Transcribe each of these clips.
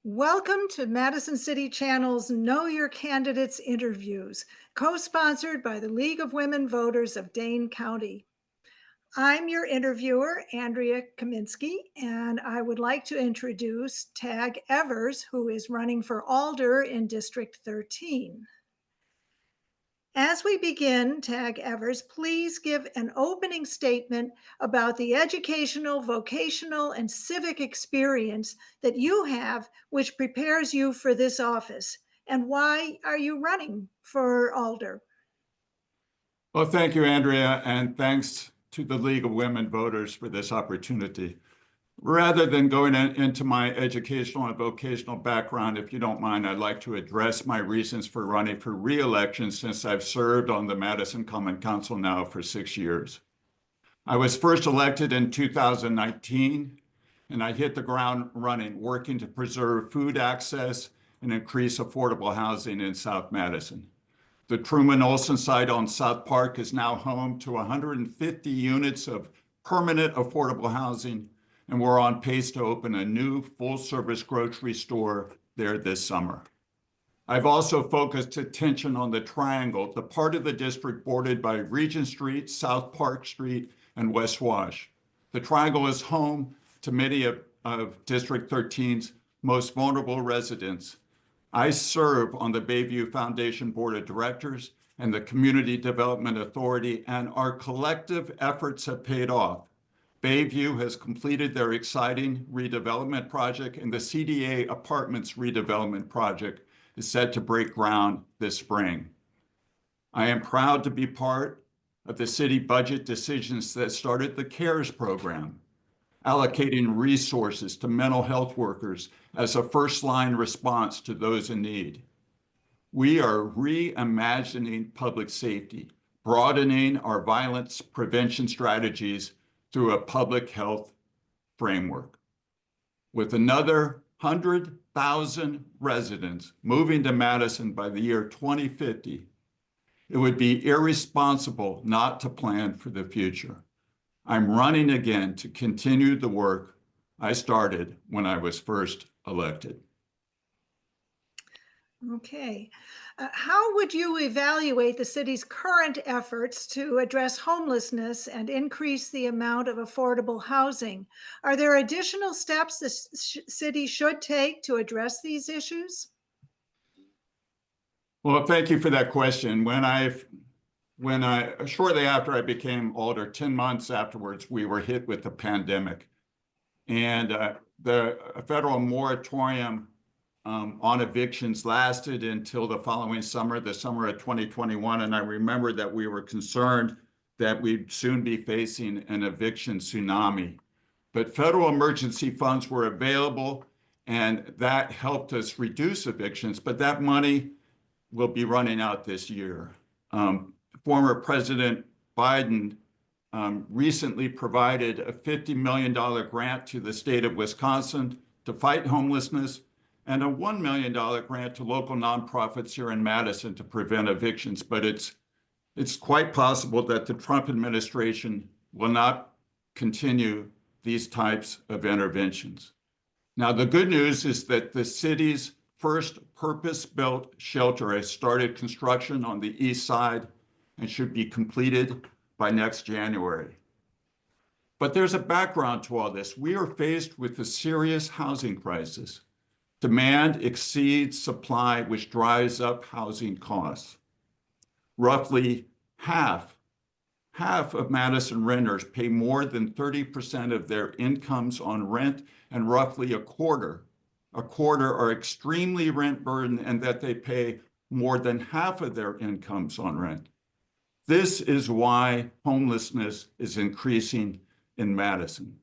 Welcome to Madison City Channel's Know Your Candidates interviews, co-sponsored by the League of Women Voters of Dane County. I'm your interviewer, Andrea Kaminsky, and I would like to introduce Tag Evers, who is running for Alder in District 13. As we begin, Tag Evers, please give an opening statement about the educational, vocational, and civic experience that you have, which prepares you for this office. And why are you running for Alder? Well, thank you, Andrea, and thanks to the League of Women Voters for this opportunity. Rather than going into my educational and vocational background, if you don't mind, I'd like to address my reasons for running for re-election since I've served on the Madison Common Council now for 6 years. I was first elected in 2019, and I hit the ground running, working to preserve food access and increase affordable housing in South Madison. The Truman Olson site on South Park is now home to 150 units of permanent affordable housing, and we're on pace to open a new full-service grocery store there this summer. I've also focused attention on the Triangle, the part of the district bordered by Regent Street, South Park Street, and West Wash. The Triangle is home to many of District 13's most vulnerable residents. I serve on the Bayview Foundation Board of Directors and the Community Development Authority, and our collective efforts have paid off. Bayview has completed their exciting redevelopment project, and the CDA Apartments redevelopment project is set to break ground this spring. I am proud to be part of the city budget decisions that started the CARES program, allocating resources to mental health workers as a first-line response to those in need. We are reimagining public safety, broadening our violence prevention strategies through a public health framework. With another 100,000 residents moving to Madison by the year 2050, it would be irresponsible not to plan for the future. I'm running again to continue the work I started when I was first elected. Okay. How would you evaluate the city's current efforts to address homelessness and increase the amount of affordable housing? Are there additional steps the city should take to address these issues? Well, thank you for that question. Shortly after I became alder, 10 months afterwards, we were hit with the pandemic. And the federal moratorium on evictions lasted until the following summer, the summer of 2021. And I remember that we were concerned that we'd soon be facing an eviction tsunami. But federal emergency funds were available, and that helped us reduce evictions, but that money will be running out this year. Former President Biden recently provided a $50 million grant to the state of Wisconsin to fight homelessness, and a $1 million grant to local nonprofits here in Madison to prevent evictions. But it's quite possible that the Trump administration will not continue these types of interventions. Now, the good news is that the city's first purpose-built shelter has started construction on the east side and should be completed by next January. But there's a background to all this. We are faced with a serious housing crisis. Demand exceeds supply, which drives up housing costs. Roughly half of Madison renters pay more than 30% of their incomes on rent, and roughly a quarter are extremely rent burdened, and that they pay more than half of their incomes on rent. This is why homelessness is increasing in Madison.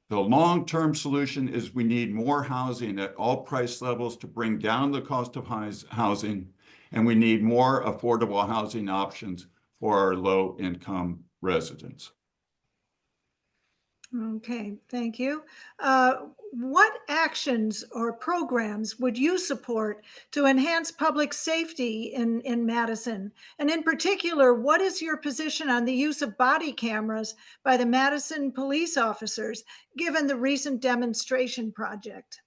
The long-term solution is we need more housing at all price levels to bring down the cost of housing, and we need more affordable housing options for our low-income residents. Okay, thank you. What actions or programs would you support to enhance public safety in Madison? And in particular, what is your position on the use of body cameras by the Madison police officers, given the recent demonstration project?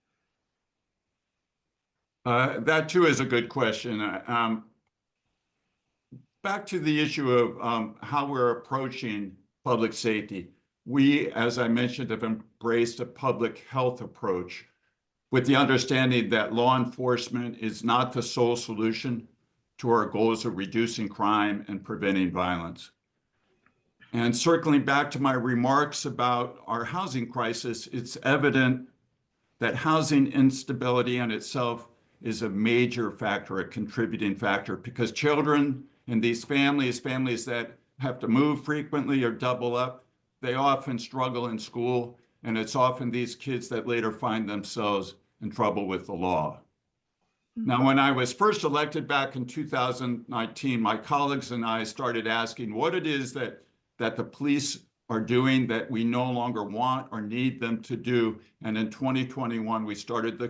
That too is a good question. Back to the issue of how we're approaching public safety. We, as I mentioned, have embraced a public health approach with the understanding that law enforcement is not the sole solution to our goals of reducing crime and preventing violence. And circling back to my remarks about our housing crisis, it's evident that housing instability in itself is a major factor, a contributing factor, because children in these families that have to move frequently or double up, they often struggle in school, and it's often these kids that later find themselves in trouble with the law. Now, when I was first elected back in 2019, my colleagues and I started asking what it is that the police are doing that we no longer want or need them to do. And in 2021, we started the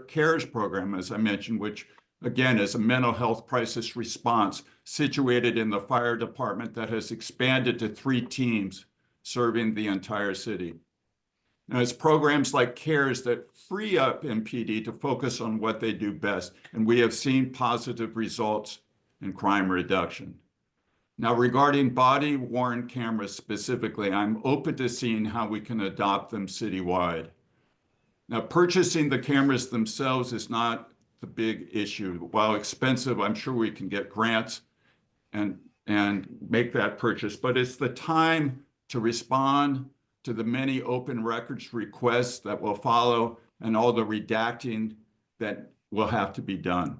CARES program, as I mentioned, which again is a mental health crisis response situated in the fire department that has expanded to 3 teams serving the entire city. Now, it's programs like CARES that free up MPD to focus on what they do best, and we have seen positive results in crime reduction. Now, regarding body-worn cameras specifically, I'm open to seeing how we can adopt them citywide. Now, purchasing the cameras themselves is not the big issue. While expensive, I'm sure we can get grants and make that purchase, but it's the time to respond to the many open records requests that will follow and all the redacting that will have to be done.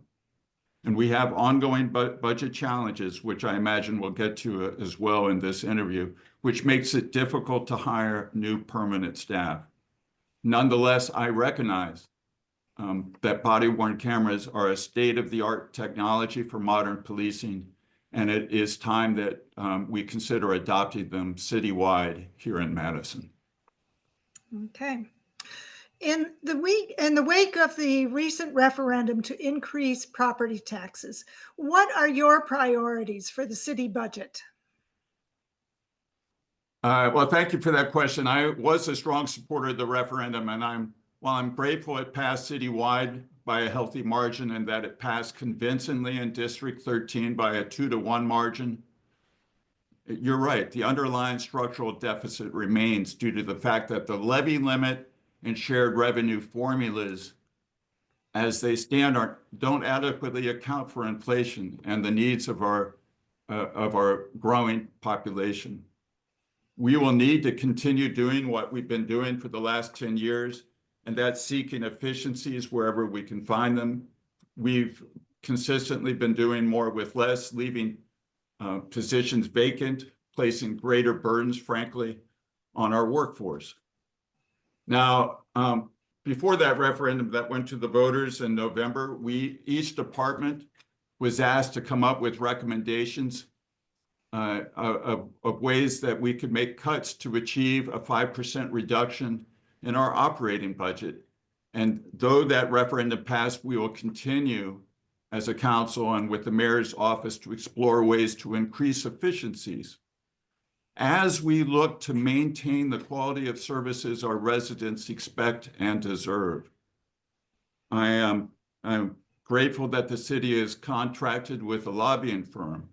And we have ongoing budget challenges, which I imagine we'll get to as well in this interview, which makes it difficult to hire new permanent staff. Nonetheless, I recognize that body-worn cameras are a state-of-the-art technology for modern policing, and it is time that we consider adopting them citywide here in Madison. Okay. In the wake of the recent referendum to increase property taxes, what are your priorities for the city budget? Well, thank you for that question. I was a strong supporter of the referendum, and while I'm grateful it passed citywide by a healthy margin and that it passed convincingly in District 13 by a 2-to-1 margin, you're right. The underlying structural deficit remains due to the fact that the levy limit and shared revenue formulas, as they stand, don't adequately account for inflation and the needs of our growing population. We will need to continue doing what we've been doing for the last 10 years, and that's seeking efficiencies wherever we can find them. We've consistently been doing more with less, leaving positions vacant, placing greater burdens, frankly, on our workforce. Now, before that referendum that went to the voters in November, each department was asked to come up with recommendations of ways that we could make cuts to achieve a 5% reduction in our operating budget. And though that referendum passed, we will continue as a council and with the mayor's office to explore ways to increase efficiencies as we look to maintain the quality of services our residents expect and deserve. I'm grateful that the city is contracted with a lobbying firm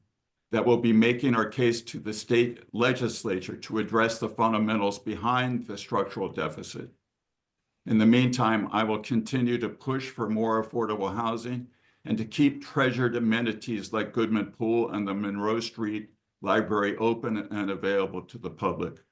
that will be making our case to the state legislature to address the fundamentals behind the structural deficit. In the meantime, I will continue to push for more affordable housing and to keep treasured amenities like Goodman Pool and the Monroe Street Library open and available to the public.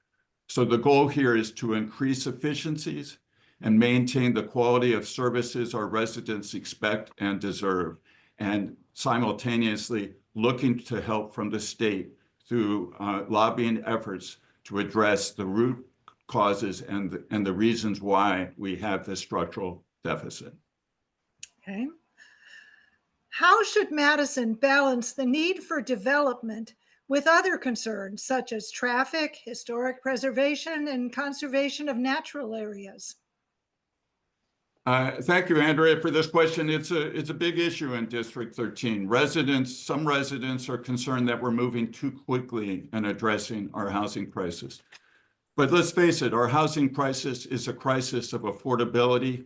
So the goal here is to increase efficiencies and maintain the quality of services our residents expect and deserve, and simultaneously looking to help from the state through lobbying efforts to address the root causes and the reasons why we have this structural deficit. Okay. How should Madison balance the need for development with other concerns such as traffic, historic preservation, and conservation of natural areas? Thank you, Andrea, for this question. It's a big issue in District 13. Some residents are concerned that we're moving too quickly in addressing our housing crisis. But let's face it, our housing crisis is a crisis of affordability.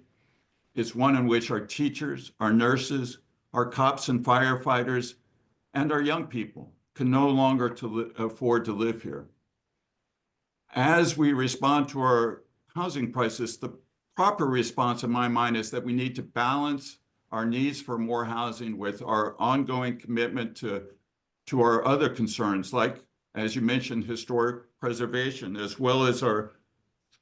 is one in which our teachers, our nurses, our cops and firefighters, and our young people can no longer afford to live here. As we respond to our housing crisis, the proper response in my mind is that we need to balance our needs for more housing with our ongoing commitment to our other concerns, like, as you mentioned, historic preservation, as well as our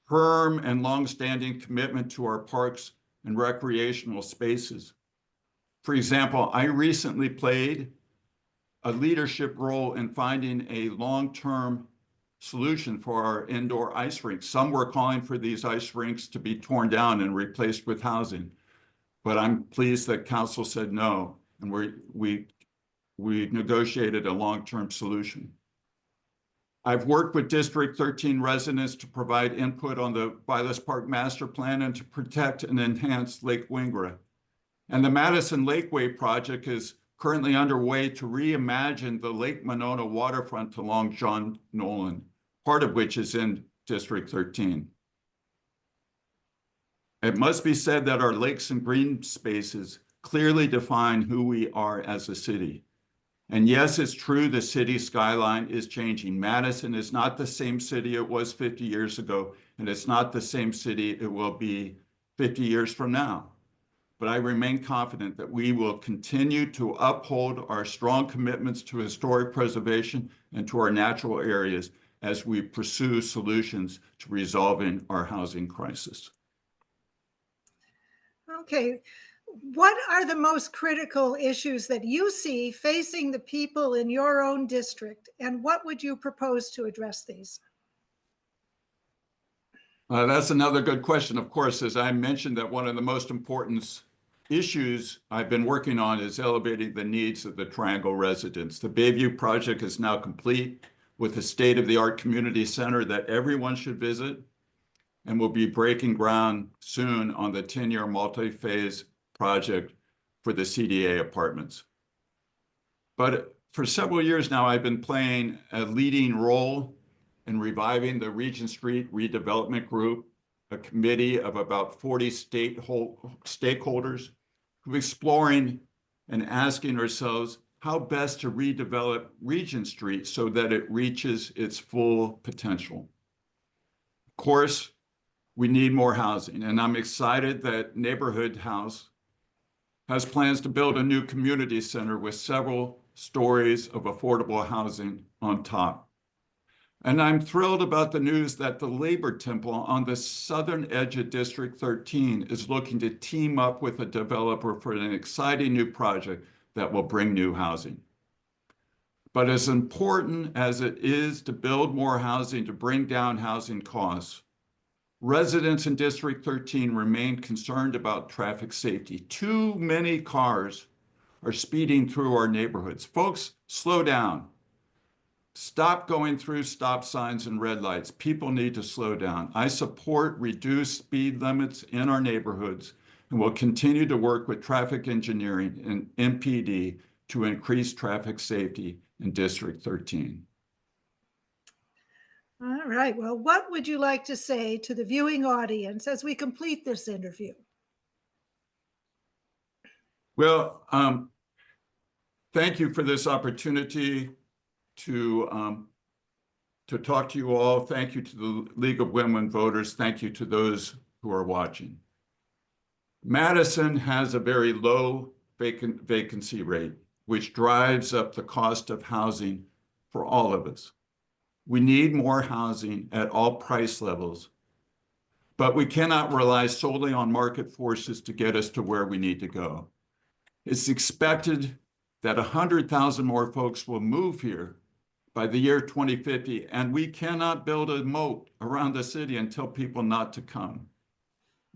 firm and longstanding commitment to our parks and recreational spaces. For example, I recently played a leadership role in finding a long-term solution for our indoor ice rinks. Some were calling for these ice rinks to be torn down and replaced with housing, but I'm pleased that council said no, and we negotiated a long-term solution. I've worked with District 13 residents to provide input on the Vilas Park Master Plan and to protect and enhance Lake Wingra. And the Madison Lakeway project is currently underway to reimagine the Lake Monona waterfront along John Nolan, part of which is in District 13. It must be said that our lakes and green spaces clearly define who we are as a city. And yes, it's true the city skyline is changing. Madison is not the same city it was 50 years ago, and it's not the same city it will be 50 years from now. But I remain confident that we will continue to uphold our strong commitments to historic preservation and to our natural areas as we pursue solutions to resolving our housing crisis. Okay. What are the most critical issues that you see facing the people in your own district, and what would you propose to address these? That's another good question. Of course, as I mentioned, that one of the most important issues I've been working on is elevating the needs of the Triangle residents. The Bayview project is now complete with a state-of-the-art community center that everyone should visit, and will be breaking ground soon on the 10-year multi-phase project for the CDA apartments. But for several years now, I've been playing a leading role in reviving the Regent Street Redevelopment Group, a committee of about 40 stakeholders who are exploring and asking ourselves how best to redevelop Regent Street so that it reaches its full potential. Of course, we need more housing, and I'm excited that Neighborhood House has plans to build a new community center with several stories of affordable housing on top. And I'm thrilled about the news that the Labor Temple on the southern edge of District 13 is looking to team up with a developer for an exciting new project that will bring new housing. But as important as it is to build more housing to bring down housing costs, residents in District 13 remain concerned about traffic safety. Too many cars are speeding through our neighborhoods. Folks, slow down. Stop going through stop signs and red lights. People need to slow down. I support reduced speed limits in our neighborhoods and will continue to work with traffic engineering and MPD to increase traffic safety in District 13. All right. Well, what would you like to say to the viewing audience as we complete this interview? Well, thank you for this opportunity to talk to you all. Thank you to the League of Women Voters. Thank you to those who are watching. Madison has a very low vacancy rate, which drives up the cost of housing for all of us. We need more housing at all price levels, but we cannot rely solely on market forces to get us to where we need to go. It's expected that 100,000 more folks will move here by the year 2050, and we cannot build a moat around the city and tell people not to come.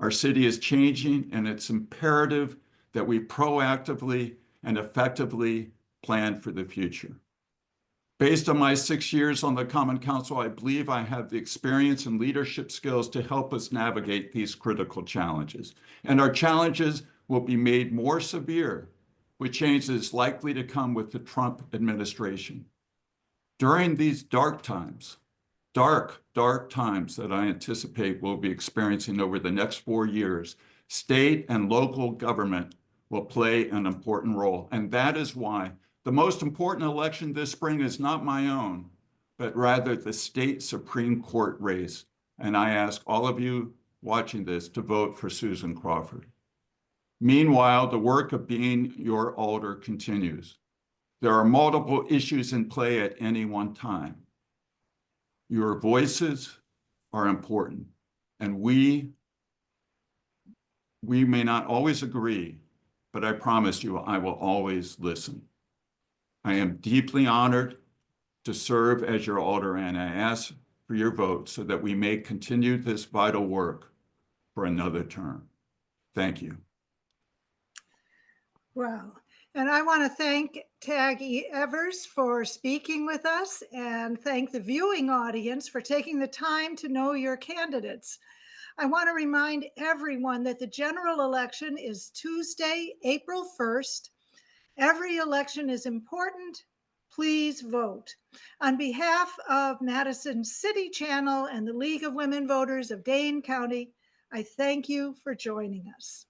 Our city is changing, and it's imperative that we proactively and effectively plan for the future. Based on my 6 years on the Common Council, I believe I have the experience and leadership skills to help us navigate these critical challenges. And our challenges will be made more severe with changes likely to come with the Trump administration. During these dark times that I anticipate we'll be experiencing over the next 4 years, State and local government will play an important role. And that is why the most important election this spring is not my own, but rather the state Supreme Court race. And I ask all of you watching this to vote for Susan Crawford. Meanwhile, the work of being your alder continues. There are multiple issues in play at any one time. Your voices are important, and we may not always agree, but I promise you I will always listen. I am deeply honored to serve as your alder, and I ask for your vote so that we may continue this vital work for another term. Thank you. Wow. And I want to thank Taggy Evers for speaking with us and thank the viewing audience for taking the time to know your candidates. I want to remind everyone that the general election is Tuesday, April 1st. Every election is important. Please vote. On behalf of Madison City Channel and the League of Women Voters of Dane County, I thank you for joining us.